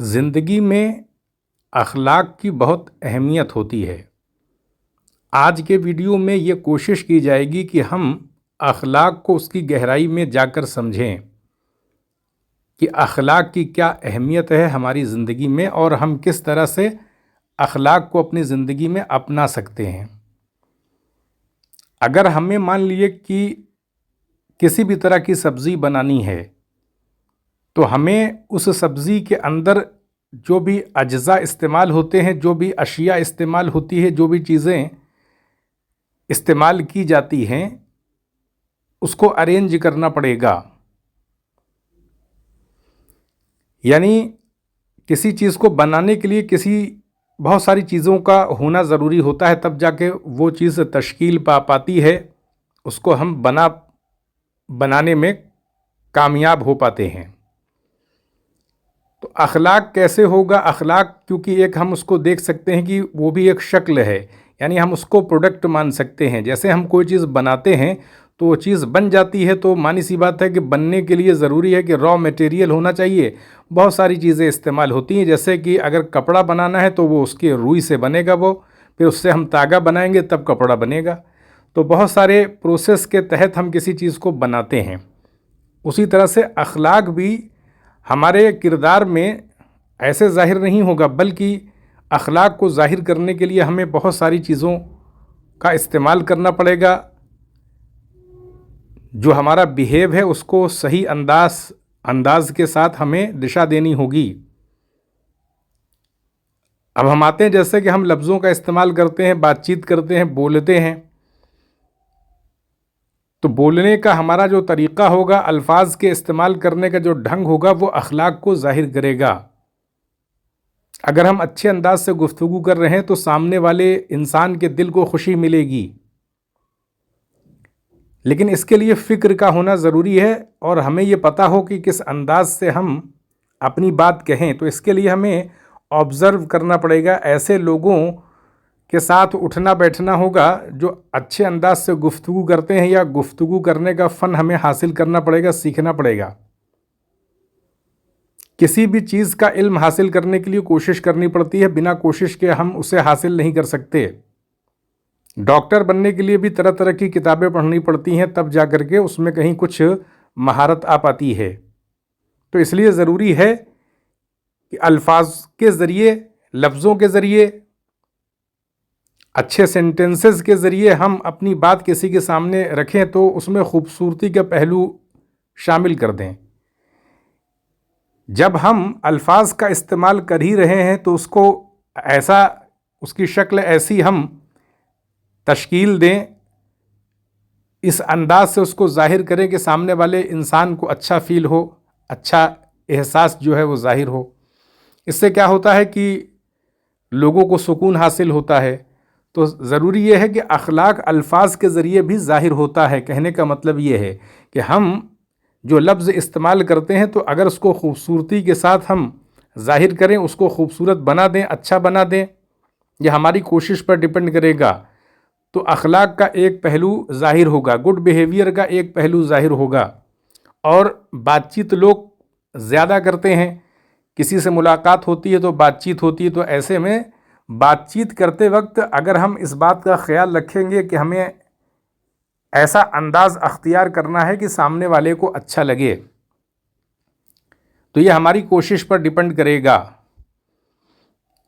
ज़िंदगी में अखलाक की बहुत अहमियत होती है। आज के वीडियो में ये कोशिश की जाएगी कि हम अखलाक को उसकी गहराई में जाकर समझें कि अखलाक की क्या अहमियत है हमारी ज़िंदगी में और हम किस तरह से अखलाक को अपनी ज़िंदगी में अपना सकते हैं। अगर हमें मान लिए कि किसी भी तरह की सब्ज़ी बनानी है तो हमें उस सब्ज़ी के अंदर जो भी अज्जा इस्तेमाल होते हैं, जो भी अशिया इस्तेमाल होती है, जो भी चीज़ें इस्तेमाल की जाती हैं, उसको अरेंज करना पड़ेगा। यानी किसी चीज़ को बनाने के लिए बहुत सारी चीज़ों का होना ज़रूरी होता है, तब जाके वो चीज़ तश्कील पा पाती है, उसको हम बनाने में कामयाब हो पाते हैं। तो अखलाक कैसे होगा? अखलाक क्योंकि एक हम उसको देख सकते हैं कि वो भी एक शक्ल है, यानी हम उसको प्रोडक्ट मान सकते हैं। जैसे हम कोई चीज़ बनाते हैं तो वो चीज़ बन जाती है, तो मानी सी बात है कि बनने के लिए ज़रूरी है कि रॉ मटेरियल होना चाहिए। बहुत सारी चीज़ें इस्तेमाल होती हैं, जैसे कि अगर कपड़ा बनाना है तो वो उसके रुई से बनेगा, वो फिर उससे हम तागा बनाएंगे तब कपड़ा बनेगा। तो बहुत सारे प्रोसेस के तहत हम किसी चीज़ को बनाते हैं। उसी तरह से अखलाक भी हमारे किरदार में ऐसे ज़ाहिर नहीं होगा, बल्कि अखलाक को ज़ाहिर करने के लिए हमें बहुत सारी चीज़ों का इस्तेमाल करना पड़ेगा। जो हमारा बिहेव है उसको सही अंदाज के साथ हमें दिशा देनी होगी। अब हम आते हैं, जैसे कि हम लफ्ज़ों का इस्तेमाल करते हैं, बातचीत करते हैं, बोलते हैं, तो बोलने का हमारा जो तरीक़ा होगा, अल्फाज के इस्तेमाल करने का जो ढंग होगा, वो अखलाक को ज़ाहिर करेगा। अगर हम अच्छे अंदाज से गुफ्तगू कर रहे हैं तो सामने वाले इंसान के दिल को खुशी मिलेगी, लेकिन इसके लिए फ़िक्र का होना ज़रूरी है और हमें ये पता हो कि किस अंदाज से हम अपनी बात कहें। तो इसके लिए हमें ऑब्ज़र्व करना पड़ेगा, ऐसे लोगों के साथ उठना बैठना होगा जो अच्छे अंदाज से गुफ्तगू करते हैं, या गुफ्तगू करने का फ़न हमें हासिल करना पड़ेगा, सीखना पड़ेगा। किसी भी चीज़ का इल्म हासिल करने के लिए कोशिश करनी पड़ती है, बिना कोशिश के हम उसे हासिल नहीं कर सकते। डॉक्टर बनने के लिए भी तरह तरह की किताबें पढ़नी पड़ती हैं, तब जा कर के उसमें कहीं कुछ महारत आ पाती है। तो इसलिए ज़रूरी है कि अल्फाज के ज़रिए, लफ्ज़ों के ज़रिए, अच्छे सेंटेंसेस के ज़रिए हम अपनी बात किसी के सामने रखें तो उसमें ख़ूबसूरती का पहलू शामिल कर दें। जब हम अल्फाज का इस्तेमाल कर ही रहे हैं तो उसकी शक्ल ऐसी हम तश्कील दें, इस अंदाज से उसको ज़ाहिर करें कि सामने वाले इंसान को अच्छा फ़ील हो, अच्छा एहसास जो है वो ज़ाहिर हो। इससे क्या होता है कि लोगों को सुकून हासिल होता है। तो ज़रूरी ये है कि अखलाक अल्फाज के ज़रिए भी ज़ाहिर होता है। कहने का मतलब ये है कि हम जो लफ्ज़ इस्तेमाल करते हैं, तो अगर उसको ख़ूबसूरती के साथ हम ज़ाहिर करें, उसको ख़ूबसूरत बना दें, अच्छा बना दें, यह हमारी कोशिश पर डिपेंड करेगा। तो अखलाक का एक पहलू ज़ाहिर होगा, गुड बिहेवियर का एक पहलू ज़ाहिर होगा। और बातचीत लोग ज़्यादा करते हैं, किसी से मुलाकात होती है तो बातचीत होती है, तो ऐसे में बातचीत करते वक्त अगर हम इस बात का ख्याल रखेंगे कि हमें ऐसा अंदाज़ अख्तियार करना है कि सामने वाले को अच्छा लगे, तो ये हमारी कोशिश पर डिपेंड करेगा।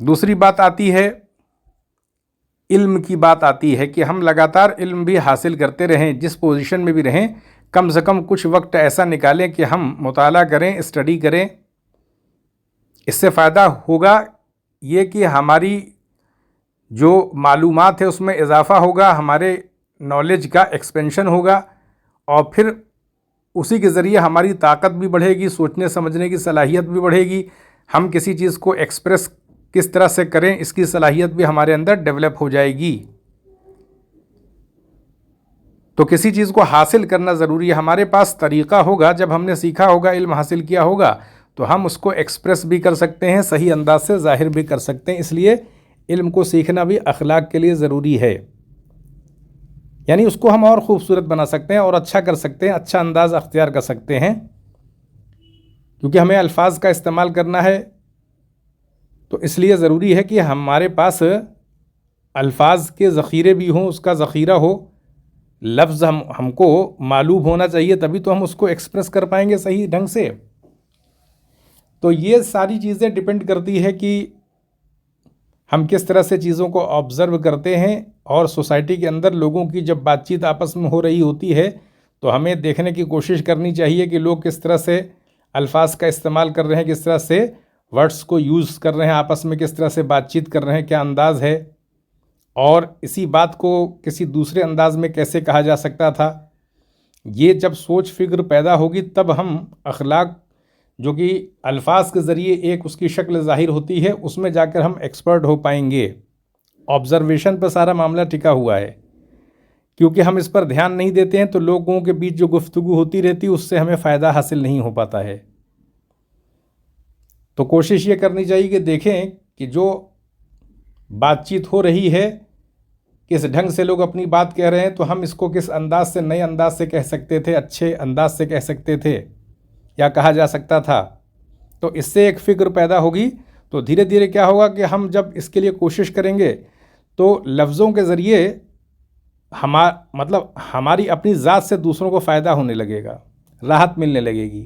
दूसरी बात आती है, इल्म की बात आती है कि हम लगातार इल्म भी हासिल करते रहें, जिस पोजीशन में भी रहें, कम से कम कुछ वक्त ऐसा निकालें कि हम मुताला करें, स्टडी करें। इससे फ़ायदा होगा ये कि हमारी जो मालूमात है उसमें इजाफ़ा होगा, हमारे नॉलेज का एक्सपेंशन होगा, और फिर उसी के ज़रिए हमारी ताकत भी बढ़ेगी, सोचने समझने की सलाहियत भी बढ़ेगी। हम किसी चीज़ को एक्सप्रेस किस तरह से करें, इसकी सलाहियत भी हमारे अंदर डेवलप हो जाएगी। तो किसी चीज़ को हासिल करना ज़रूरी है। हमारे पास तरीक़ा होगा, जब हमने सीखा होगा, इल्म हासिल किया होगा, तो हम उसको एक्सप्रेस भी कर सकते हैं, सही अंदाज से ज़ाहिर भी कर सकते हैं। इसलिए इल्म को सीखना भी अखलाक के लिए ज़रूरी है। यानी उसको हम और ख़ूबसूरत बना सकते हैं और अच्छा कर सकते हैं, अच्छा अंदाज़ अख्तियार कर सकते हैं, क्योंकि हमें अल्फाज का इस्तेमाल करना है तो इसलिए ज़रूरी है कि हमारे पास अल्फाज के ज़ख़ीरे भी हों, उसका ज़ख़ीरा हो, लफ्ज़ हमको मालूम होना चाहिए, तभी तो हम उसको एक्सप्रेस कर पाएंगे सही ढंग से। तो ये सारी चीज़ें डिपेंड करती है कि हम किस तरह से चीज़ों को ऑब्ज़र्व करते हैं। और सोसाइटी के अंदर लोगों की जब बातचीत आपस में हो रही होती है तो हमें देखने की कोशिश करनी चाहिए कि लोग किस तरह से अल्फाज का इस्तेमाल कर रहे हैं, किस तरह से वर्ड्स को यूज़ कर रहे हैं, आपस में किस तरह से बातचीत कर रहे हैं, क्या अंदाज़ है, और इसी बात को किसी दूसरे अंदाज में कैसे कहा जा सकता था। ये जब सोच फिक्र पैदा होगी तब हम अखलाक, जो कि अल्फाज के ज़रिए एक उसकी शक्ल ज़ाहिर होती है, उसमें जाकर हम एक्सपर्ट हो पाएंगे। ऑब्ज़र्वेशन पर सारा मामला टिका हुआ है। क्योंकि हम इस पर ध्यान नहीं देते हैं तो लोगों के बीच जो गुफ्तगू होती रहती है उससे हमें फ़ायदा हासिल नहीं हो पाता है। तो कोशिश ये करनी चाहिए कि देखें कि जो बातचीत हो रही है, किस ढंग से लोग अपनी बात कह रहे हैं, तो हम इसको किस अंदाज से, नए अंदाज से कह सकते थे, अच्छे अंदाज से कह सकते थे, या कहा जा सकता था। तो इससे एक फ़िक्र पैदा होगी। तो धीरे धीरे क्या होगा कि हम जब इसके लिए कोशिश करेंगे तो लफ्ज़ों के ज़रिए हमारी अपनी ज़ात से दूसरों को फ़ायदा होने लगेगा, राहत मिलने लगेगी।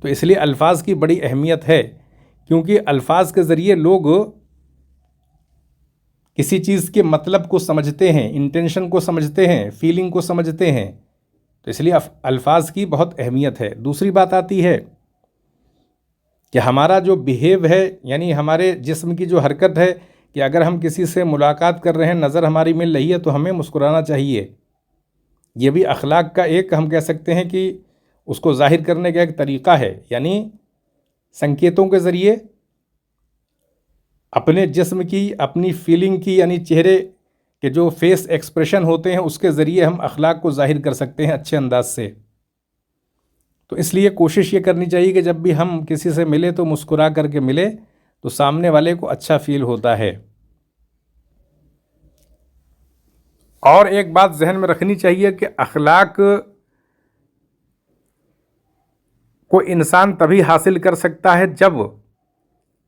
तो इसलिए अल्फाज की बड़ी अहमियत है, क्योंकि अल्फाज के ज़रिए लोग किसी चीज़ के मतलब को समझते हैं, इंटेंशन को समझते हैं, फीलिंग को समझते हैं। तो इसलिए अल्फाज की बहुत अहमियत है। दूसरी बात आती है कि हमारा जो बिहेव है, यानी हमारे जिस्म की जो हरकत है, कि अगर हम किसी से मुलाकात कर रहे हैं, नज़र हमारी मिल रही है, तो हमें मुस्कुराना चाहिए। ये भी अखलाक का एक, हम कह सकते हैं कि उसको ज़ाहिर करने का एक तरीक़ा है। यानी संकेतों के ज़रिए अपने जिस्म की, अपनी फीलिंग की, यानी चेहरे के जो फेस एक्सप्रेशन होते हैं उसके ज़रिए हम अखलाक को ज़ाहिर कर सकते हैं अच्छे अंदाज से। तो इसलिए कोशिश ये करनी चाहिए कि जब भी हम किसी से मिले तो मुस्कुरा करके मिले, तो सामने वाले को अच्छा फील होता है। और एक बात जहन में रखनी चाहिए कि अखलाक को इंसान तभी हासिल कर सकता है जब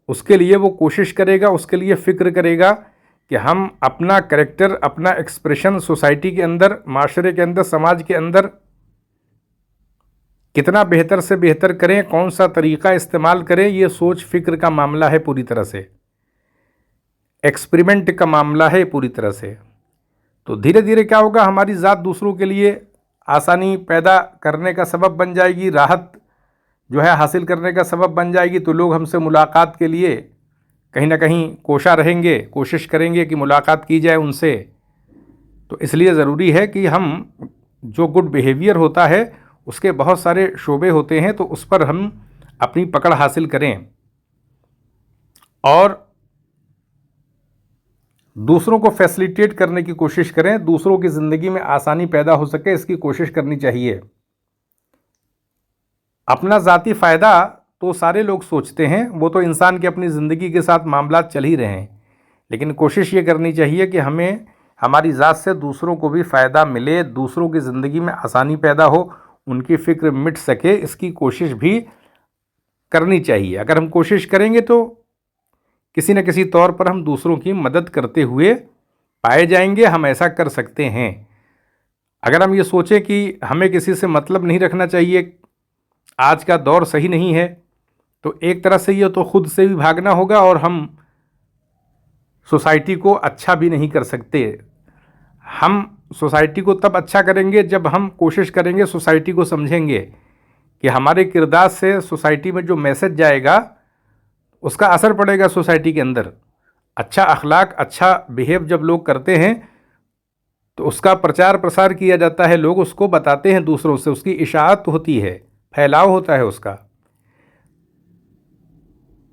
उसके लिए वो कोशिश करेगा, उसके लिए फ़िक्र करेगा कि हम अपना कैरेक्टर, अपना एक्सप्रेशन सोसाइटी के अंदर, माशरे के अंदर, समाज के अंदर कितना बेहतर से बेहतर करें, कौन सा तरीक़ा इस्तेमाल करें। ये सोच फिक्र का मामला है, पूरी तरह से एक्सपेरिमेंट का मामला है पूरी तरह से। तो धीरे धीरे क्या होगा, हमारी ज़ात दूसरों के लिए आसानी पैदा करने का सबब बन जाएगी, राहत जो है हासिल करने का सबब बन जाएगी। तो लोग हमसे मुलाकात के लिए कहीं ना कहीं कोशा रहेंगे, कोशिश करेंगे कि मुलाकात की जाए उनसे। तो इसलिए ज़रूरी है कि हम, जो गुड बिहेवियर होता है उसके बहुत सारे शोबे होते हैं, तो उस पर हम अपनी पकड़ हासिल करें और दूसरों को फैसिलिटेट करने की कोशिश करें, दूसरों की ज़िंदगी में आसानी पैदा हो सके इसकी कोशिश करनी चाहिए। अपना ज़ाती फ़ायदा तो सारे लोग सोचते हैं, वो तो इंसान की अपनी ज़िंदगी के साथ मामलात चल ही रहे हैं, लेकिन कोशिश ये करनी चाहिए कि हमें हमारी ज़ात से दूसरों को भी फ़ायदा मिले, दूसरों की ज़िंदगी में आसानी पैदा हो, उनकी फ़िक्र मिट सके, इसकी कोशिश भी करनी चाहिए। अगर हम कोशिश करेंगे तो किसी न किसी तौर पर हम दूसरों की मदद करते हुए पाए जाएंगे, हम ऐसा कर सकते हैं। अगर हम ये सोचें कि हमें किसी से मतलब नहीं रखना चाहिए, आज का दौर सही नहीं है, तो एक तरह से ये तो खुद से भी भागना होगा और हम सोसाइटी को अच्छा भी नहीं कर सकते। हम सोसाइटी को तब अच्छा करेंगे जब हम कोशिश करेंगे, सोसाइटी को समझेंगे कि हमारे किरदार से सोसाइटी में जो मैसेज जाएगा उसका असर पड़ेगा सोसाइटी के अंदर। अच्छा अखलाक, अच्छा बिहेव जब लोग करते हैं तो उसका प्रचार प्रसार किया जाता है, लोग उसको बताते हैं दूसरों से, उसकी इशाअत होती है, फैलाव होता है उसका।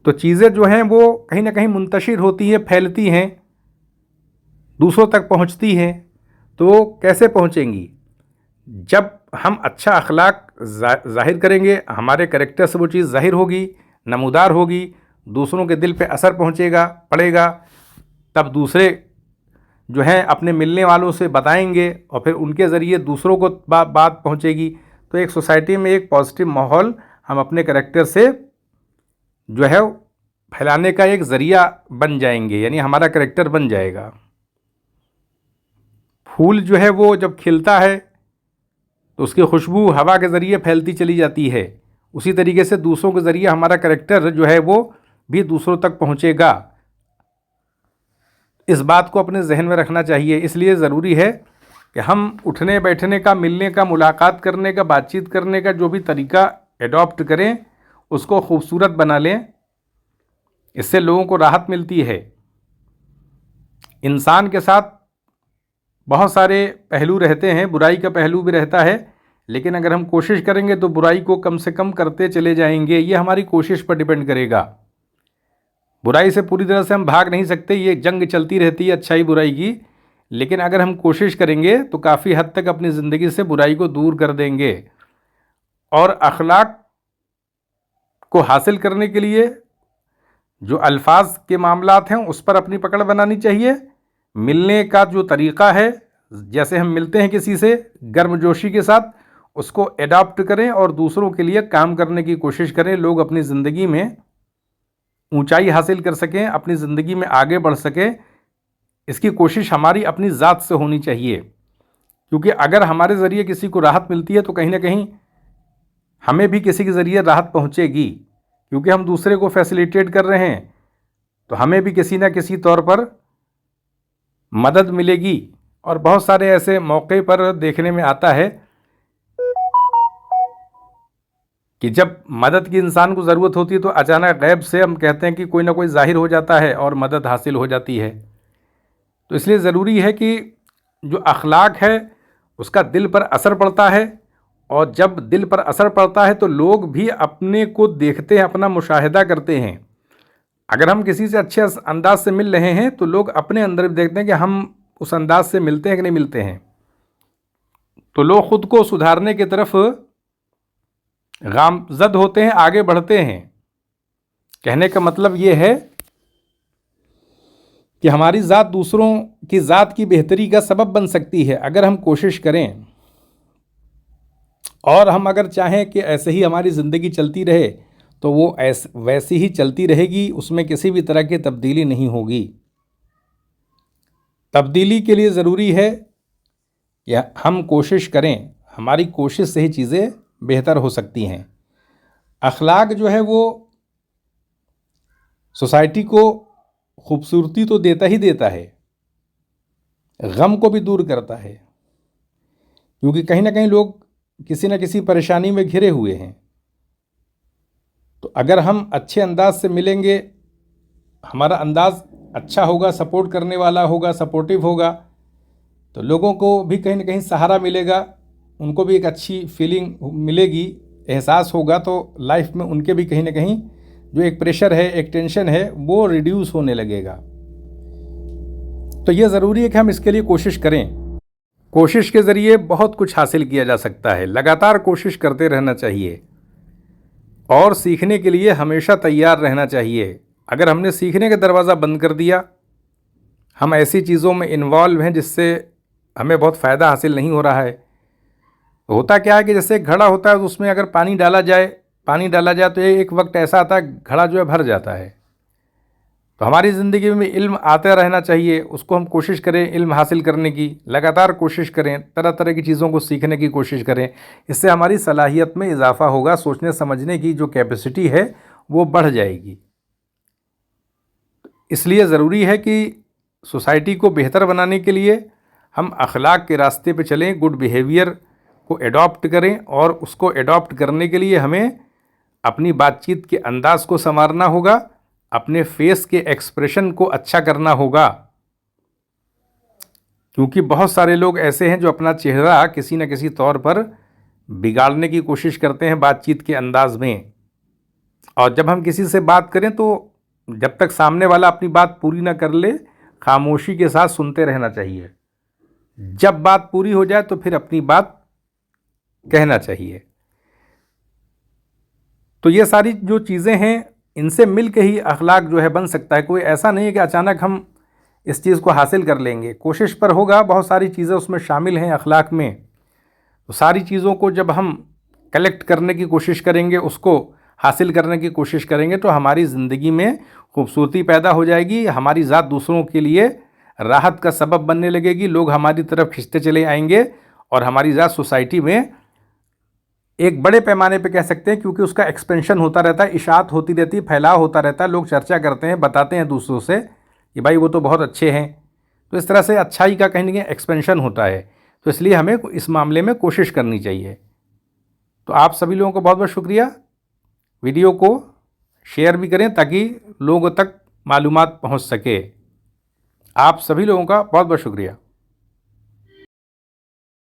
तो चीज़ें जो हैं वो कहीं ना कहीं मुंतशिर होती हैं, फैलती हैं, दूसरों तक पहुंचती हैं। तो कैसे पहुंचेंगी? जब हम अच्छा अखलाक ज़ाहिर करेंगे, हमारे कैरेक्टर से वो चीज़ ज़ाहिर होगी, नमूदार होगी, दूसरों के दिल पे असर पड़ेगा, तब दूसरे जो हैं अपने मिलने वालों से बताएंगे और फिर उनके ज़रिए दूसरों को बात पहुंचेगी। तो एक सोसाइटी में एक पॉजिटिव माहौल हम अपने कैरेक्टर से जो है फैलाने का एक ज़रिया बन जाएंगे, यानी हमारा कैरेक्टर बन जाएगा। फूल जो है वो जब खिलता है तो उसकी खुशबू हवा के ज़रिए फैलती चली जाती है। उसी तरीके से दूसरों के ज़रिए हमारा कैरेक्टर जो है वो भी दूसरों तक पहुँचेगा। इस बात को अपने जहन में रखना चाहिए। इसलिए ज़रूरी है कि हम उठने बैठने का, मिलने का, मुलाकात करने का, बातचीत करने का जो भी तरीका एडॉप्ट करें उसको खूबसूरत बना लें। इससे लोगों को राहत मिलती है। इंसान के साथ बहुत सारे पहलू रहते हैं, बुराई का पहलू भी रहता है, लेकिन अगर हम कोशिश करेंगे तो बुराई को कम से कम करते चले जाएंगे। ये हमारी कोशिश पर डिपेंड करेगा। बुराई से पूरी तरह से हम भाग नहीं सकते, ये जंग चलती रहती है अच्छाई बुराई की, लेकिन अगर हम कोशिश करेंगे तो काफ़ी हद तक अपनी ज़िंदगी से बुराई को दूर कर देंगे। और अखलाक को हासिल करने के लिए जो अल्फाज के मामलात हैं उस पर अपनी पकड़ बनानी चाहिए। मिलने का जो तरीक़ा है, जैसे हम मिलते हैं किसी से गर्मजोशी के साथ, उसको एडॉप्ट करें और दूसरों के लिए काम करने की कोशिश करें। लोग अपनी ज़िंदगी में ऊंचाई हासिल कर सकें, अपनी ज़िंदगी में आगे बढ़ सकें, इसकी कोशिश हमारी अपनी ज़ात से होनी चाहिए। क्योंकि अगर हमारे ज़रिए किसी को राहत मिलती है तो कहीं ना कहीं हमें भी किसी के ज़रिए राहत पहुंचेगी। क्योंकि हम दूसरे को फैसिलिटेट कर रहे हैं तो हमें भी किसी ना किसी तौर पर मदद मिलेगी। और बहुत सारे ऐसे मौके पर देखने में आता है कि जब मदद की इंसान को ज़रूरत होती है तो अचानक गैब से हम कहते हैं कि कोई ना कोई ज़ाहिर हो जाता है और मदद हासिल हो जाती है। तो इसलिए ज़रूरी है कि जो अखलाक है उसका दिल पर असर पड़ता है, और जब दिल पर असर पड़ता है तो लोग भी अपने को देखते हैं, अपना मुशाहिदा करते हैं। अगर हम किसी से अच्छे अंदाज से मिल रहे हैं तो लोग अपने अंदर भी देखते हैं कि हम उस अंदाज से मिलते हैं कि नहीं मिलते हैं। तो लोग ख़ुद को सुधारने की तरफ गामज़द होते हैं, आगे बढ़ते हैं। कहने का मतलब ये है कि हमारी ज़ात दूसरों की ज़ात की बेहतरी का सबब बन सकती है अगर हम कोशिश करें। और हम अगर चाहें कि ऐसे ही हमारी ज़िंदगी चलती रहे तो वो वैसी ही चलती रहेगी, उसमें किसी भी तरह की तब्दीली नहीं होगी। तब्दीली के लिए ज़रूरी है कि हम कोशिश करें, हमारी कोशिश से ही चीज़ें बेहतर हो सकती हैं। अखलाक जो है वो सोसाइटी को खूबसूरती तो देता ही देता है, गम को भी दूर करता है। क्योंकि कहीं ना कहीं लोग किसी न किसी परेशानी में घिरे हुए हैं। तो अगर हम अच्छे अंदाज से मिलेंगे, हमारा अंदाज अच्छा होगा, सपोर्ट करने वाला होगा, सपोर्टिव होगा, तो लोगों को भी कहीं ना कहीं सहारा मिलेगा, उनको भी एक अच्छी फीलिंग मिलेगी, एहसास होगा। तो लाइफ में उनके भी कहीं ना कहीं जो एक प्रेशर है, एक टेंशन है, वो रिड्यूस होने लगेगा। तो ये ज़रूरी है कि हम इसके लिए कोशिश करें। कोशिश के ज़रिए बहुत कुछ हासिल किया जा सकता है। लगातार कोशिश करते रहना चाहिए और सीखने के लिए हमेशा तैयार रहना चाहिए। अगर हमने सीखने का दरवाज़ा बंद कर दिया, हम ऐसी चीज़ों में इन्वॉल्व हैं जिससे हमें बहुत फ़ायदा हासिल नहीं हो रहा है, तो होता क्या है कि जैसे घड़ा होता है तो उसमें अगर पानी डाला जाए तो एक वक्त ऐसा आता है घड़ा जो है भर जाता है। तो हमारी ज़िंदगी में इल्म आता रहना चाहिए, उसको हम कोशिश करें इल्म हासिल करने की, लगातार कोशिश करें, तरह तरह की चीज़ों को सीखने की कोशिश करें। इससे हमारी सलाहियत में इजाफ़ा होगा, सोचने समझने की जो कैपेसिटी है वो बढ़ जाएगी। इसलिए ज़रूरी है कि सोसाइटी को बेहतर बनाने के लिए हम अखलाक के रास्ते पे चलें, गुड बिहेवियर को एडॉप्ट करें, और उसको एडॉप्ट करने के लिए हमें अपनी बातचीत के अंदाज़ को संवारना होगा, अपने फेस के एक्सप्रेशन को अच्छा करना होगा। क्योंकि बहुत सारे लोग ऐसे हैं जो अपना चेहरा किसी न किसी तौर पर बिगाड़ने की कोशिश करते हैं बातचीत के अंदाज में। और जब हम किसी से बात करें तो जब तक सामने वाला अपनी बात पूरी ना कर ले, खामोशी के साथ सुनते रहना चाहिए। जब बात पूरी हो जाए तो फिर अपनी बात कहना चाहिए। तो ये सारी जो चीज़ें हैं, इनसे मिल के ही अखलाक जो है बन सकता है। कोई ऐसा नहीं है कि अचानक हम इस चीज़ को हासिल कर लेंगे, कोशिश पर होगा। बहुत सारी चीज़ें उसमें शामिल हैं अखलाक में। तो सारी चीज़ों को जब हम कलेक्ट करने की कोशिश करेंगे, उसको हासिल करने की कोशिश करेंगे तो हमारी ज़िंदगी में खूबसूरती पैदा हो जाएगी, हमारी ज़ात दूसरों के लिए राहत का सबब बनने लगेगी, लोग हमारी तरफ खिंचते चले आएंगे और हमारी ज़ात सोसाइटी में एक बड़े पैमाने पे कह सकते हैं, क्योंकि उसका एक्सपेंशन होता रहता है, इशाअत होती रहती है, फैलाव होता रहता है, लोग चर्चा करते हैं, बताते हैं दूसरों से कि भाई वो तो बहुत अच्छे हैं। तो इस तरह से अच्छाई का कहीं ना कहीं एक्सपेंशन होता है। तो इसलिए हमें इस मामले में कोशिश करनी चाहिए। तो आप सभी लोगों को बहुत बहुत शुक्रिया। वीडियो को शेयर भी करें ताकि लोगों तक मालूमात पहुंच सके। आप सभी लोगों का बहुत बहुत शुक्रिया।